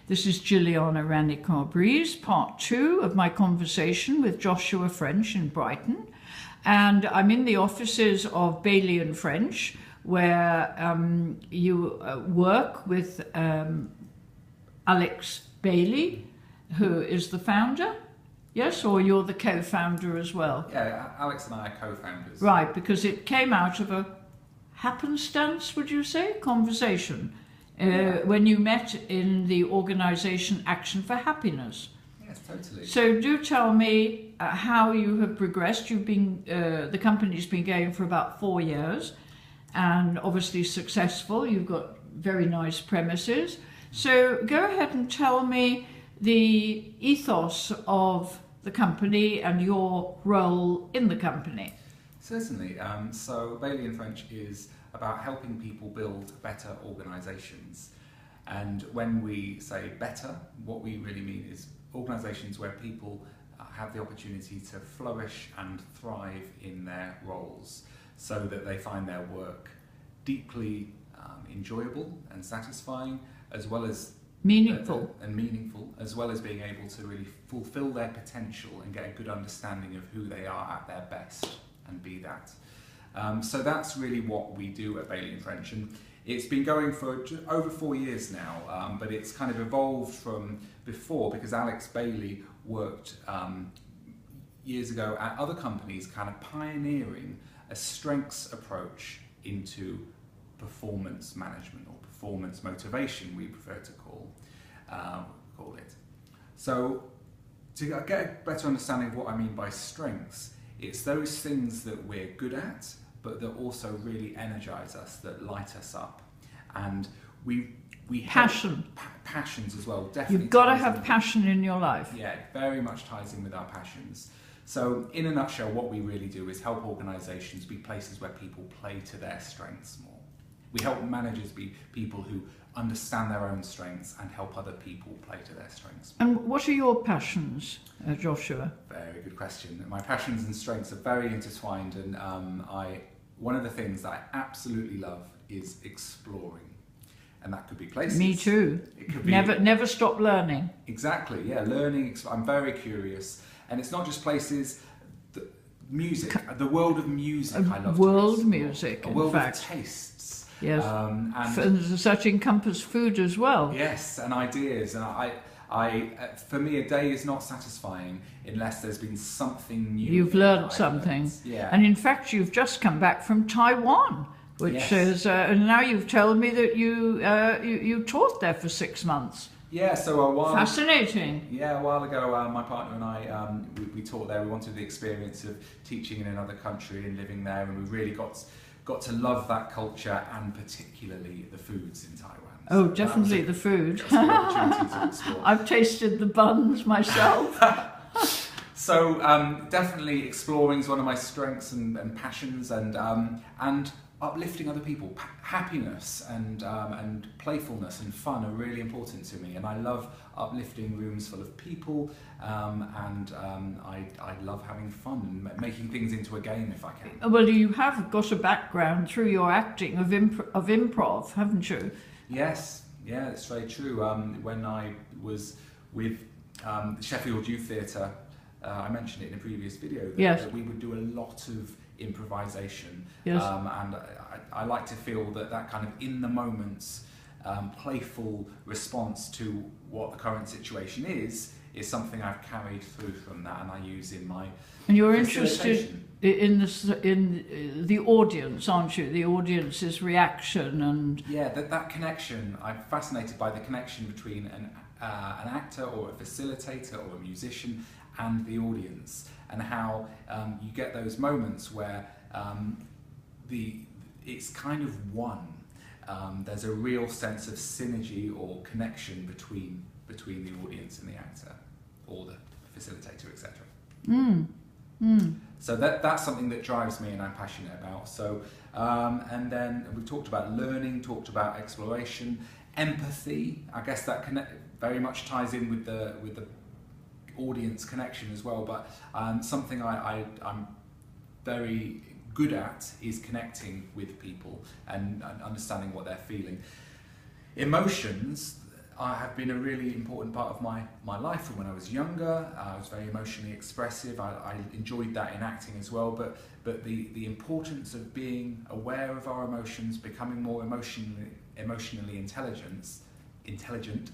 This is Jilliana Ranicar-Breese, part 2 of my conversation with Joshua French in Brighton. And I'm in the offices of Bailey and French, where you work with Alex Bailey, who is the founder. Yes, or you're the co-founder as well? Yeah, Alex and I are co-founders. Right, because it came out of a happenstance, would you say, conversation, when you met in the organisation Action for Happiness. Yes, totally. So do tell me how you have progressed. You've been, the company's been going for about 4 years, and obviously successful. You've got very nice premises. So go ahead and tell me the ethos of the company and your role in the company. Certainly. So Bailey and French is about helping people build better organisations. And when we say better, what we really mean is organisations where people have the opportunity to flourish and thrive in their roles, so that they find their work deeply enjoyable and satisfying, as well as meaningful, as well as being able to really fulfil their potential and get a good understanding of who they are at their best and be that. So that's really what we do at Bailey and French, and it's been going for over 4 years now, but it's kind of evolved from before, because Alex Bailey worked years ago at other companies, kind of pioneering a strengths approach into performance management, or performance motivation we prefer to call it. So to get a better understanding of what I mean by strengths, it's those things that we're good at, but that also really energize us, that light us up. And we passions as well, definitely. You've got to have passion in your life. Yeah, it very much ties in with our passions. So in a nutshell, what we really do is help organisations be places where people play to their strengths more. We help managers be people who understand their own strengths and help other people play to their strengths. And what are your passions, Joshua? Very good question. My passions and strengths are very intertwined, and one of the things that I absolutely love is exploring. And that could be places. Me too. It could be never stop learning. Exactly, yeah, learning. I'm very curious. And it's not just places, music, the world of music I love world to music, a world in fact. of tastes. Yes, and such encompass food as well. Yes, and ideas. And for me, a day is not satisfying unless there's been something new. You've learned something. Yeah. And in fact, you've just come back from Taiwan, which is, and now you've told me that you taught there for 6 months. Yeah, so a while. Fascinating. Yeah, a while ago, my partner and I, we taught there. We wanted the experience of teaching in another country and living there, and we really got to love that culture, and particularly the foods in Taiwan. Oh, so definitely the food. To I've tasted the buns myself. So definitely exploring is one of my strengths and passions, and uplifting other people. Happiness and playfulness and fun are really important to me, and I love uplifting rooms full of people, and I love having fun and making things into a game if I can. Well, you have got a background through your acting of improv, haven't you? Yes, yeah, it's very true. When I was with the Sheffield Youth Theatre, I mentioned it in a previous video, that we would do a lot of improvisation, and I like to feel that kind of in the moments playful response to what the current situation is something I've carried through from that, and I use in my and you're interested in the audience, aren't you? The audience's reaction and that connection. I'm fascinated by the connection between an actor or a facilitator or a musician and the audience, and how you get those moments where it's kind of one. There's a real sense of synergy or connection between the audience and the actor or the facilitator, etc. So that's something that drives me and I'm passionate about. So and then we've talked about learning, talked about exploration, empathy. I guess that very much ties in with the audience connection as well, but something I'm very good at is connecting with people and understanding what they're feeling. Emotions, have been a really important part of my life from when I was younger. I was very emotionally expressive. I enjoyed that in acting as well. But the importance of being aware of our emotions, becoming more emotionally intelligent,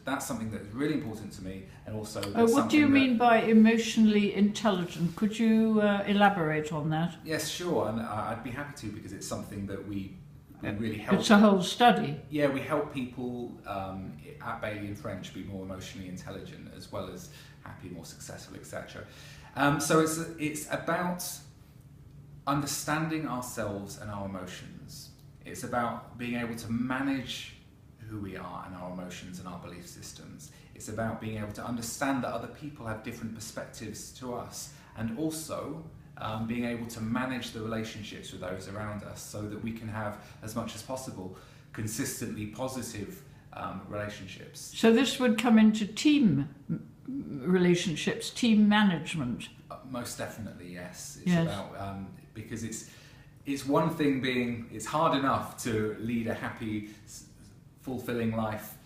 that's something that's really important to me. And also, what do you mean by emotionally intelligent? Could you elaborate on that? Yes, sure, and I'd be happy to, because it's something that we really help. It's a whole study. Yeah, we help people at Bailey and French be more emotionally intelligent, as well as happy, more successful, etc. So it's about understanding ourselves and our emotions. It's about being able to manage who we are and our emotions and our belief systems. It's about being able to understand that other people have different perspectives to us, and also being able to manage the relationships with those around us, so that we can have, as much as possible, consistently positive relationships. So this would come into team relationships, team management. Most definitely, yes. It's about because it's one thing it's hard enough to lead a happy, fulfilling life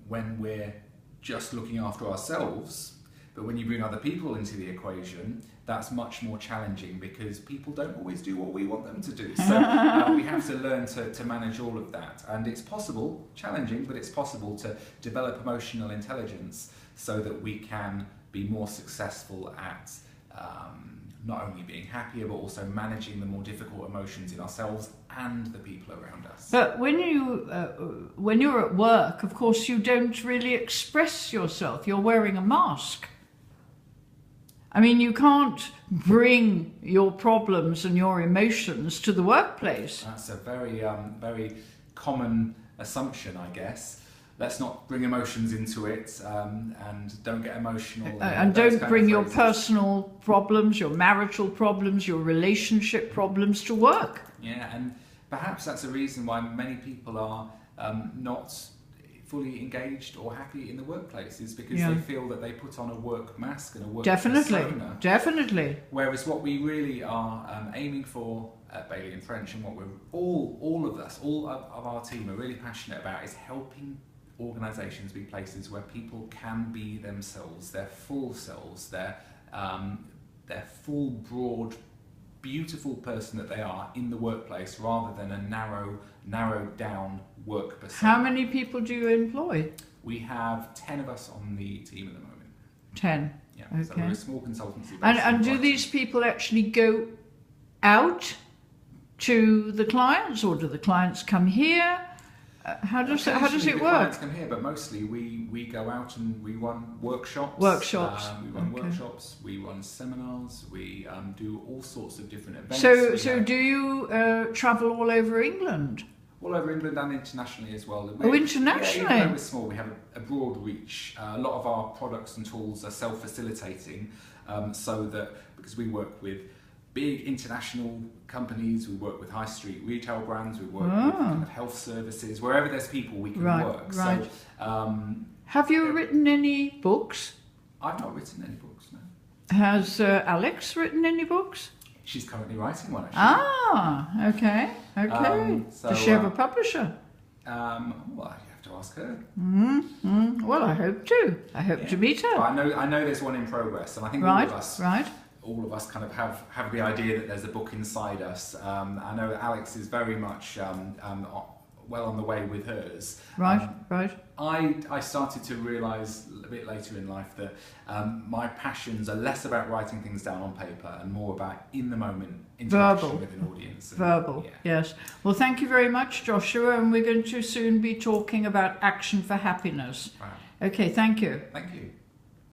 when we're just looking after ourselves, but when you bring other people into the equation, that's much more challenging, because people don't always do what we want them to do. So we have to learn to manage all of that, and it's possible, challenging, but it's possible to develop emotional intelligence so that we can be more successful at not only being happier, but also managing the more difficult emotions in ourselves and the people around us. But when you're at work, of course, you don't really express yourself. You're wearing a mask. I mean, you can't bring your problems and your emotions to the workplace. That's a very, very common assumption, I guess. Let's not bring emotions into it, and don't get emotional. And don't bring your personal problems, your marital problems, your relationship problems to work. Yeah, and perhaps that's a reason why many people are not fully engaged or happy in the workplace, is because they feel that they put on a work mask and a work persona. Definitely. Whereas what we really are aiming for at Bailey and French, and what we're all of our team are really passionate about, is helping organisations be places where people can be themselves, their full selves, their full, broad, beautiful person that they are in the workplace, rather than a narrowed down work persona. How many people do you employ? We have 10 of us on the team at the moment. 10? Yeah, okay. So we're a small consultancy. And do these people actually go out to the clients, or do the clients come here? How does it work? Clients come here, but mostly we go out and we run workshops. We run workshops. We run seminars. We do all sorts of different events. So do you travel all over England? All over England and internationally as well. Internationally? Yeah, even though we're small, we have a broad reach. A lot of our products and tools are self-facilitating, so that, because we work with big international companies, we work with high street retail brands, we work with kind of health services, wherever there's people we can work. Right. So, have you written any books? I've not written any books, no. Has Alex written any books? She's currently writing one, actually. Ah, okay. Does she have a publisher? Well, you have to ask her. Well, I hope to. I hope to meet her. But I know there's one in progress, and I think all of us kind of have the idea that there's a book inside us. I know that Alex is very much well on the way with hers. Right. I started to realise a bit later in life that my passions are less about writing things down on paper and more about in the moment interaction with an audience. Yes. Well, thank you very much, Joshua, and we're going to soon be talking about action for happiness. Right. Okay, thank you. Thank you.